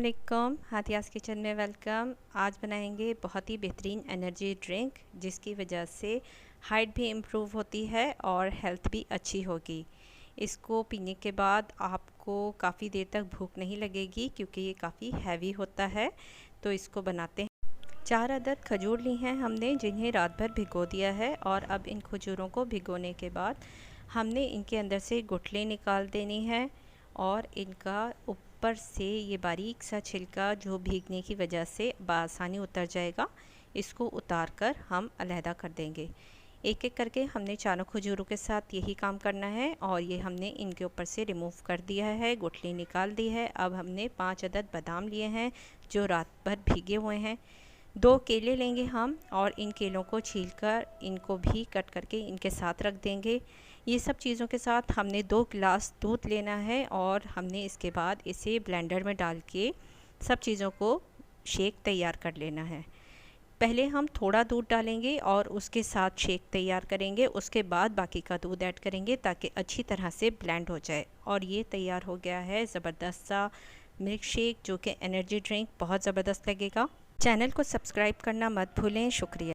अस्सलामुअलैकुम, हाथियास किचन में वेलकम। आज बनाएंगे बहुत ही बेहतरीन एनर्जी ड्रिंक जिसकी वजह से हाइट भी इम्प्रूव होती है और हेल्थ भी अच्छी होगी। इसको पीने के बाद आपको काफ़ी देर तक भूख नहीं लगेगी क्योंकि ये काफ़ी हैवी होता है। तो इसको बनाते हैं। 4 अदद खजूर ली हैं हमने, जिन्हें रात भर भिगो दिया है। और अब इन खजूरों को भिगोने के बाद हमने इनके अंदर से गुठली निकाल देनी है और इनका ऊपर से ये बारीक सा छिलका जो भीगने की वजह से बआसानी उतर जाएगा, इसको उतार कर हम अलहदा कर देंगे। एक एक करके हमने चारों खजूरों के साथ यही काम करना है और ये हमने इनके ऊपर से रिमूव कर दिया है, गुठली निकाल दी है। अब हमने 5 अदद बादाम लिए हैं जो रात भर भीगे हुए हैं। 2 केले लेंगे हम और इन केलों को छीलकर इनको भी कट करके इनके साथ रख देंगे। ये सब चीज़ों के साथ हमने 2 गिलास दूध लेना है और हमने इसके बाद इसे ब्लेंडर में डाल के सब चीज़ों को शेक तैयार कर लेना है। पहले हम थोड़ा दूध डालेंगे और उसके साथ शेक तैयार करेंगे, उसके बाद बाकी का दूध ऐड करेंगे ताकि अच्छी तरह से ब्लेंड हो जाए। और ये तैयार हो गया है ज़बरदस्त सा मिल्क शेक, जो कि एनर्जी ड्रिंक बहुत ज़बरदस्त लगेगा। चैनल को सब्सक्राइब करना मत भूलें। शुक्रिया।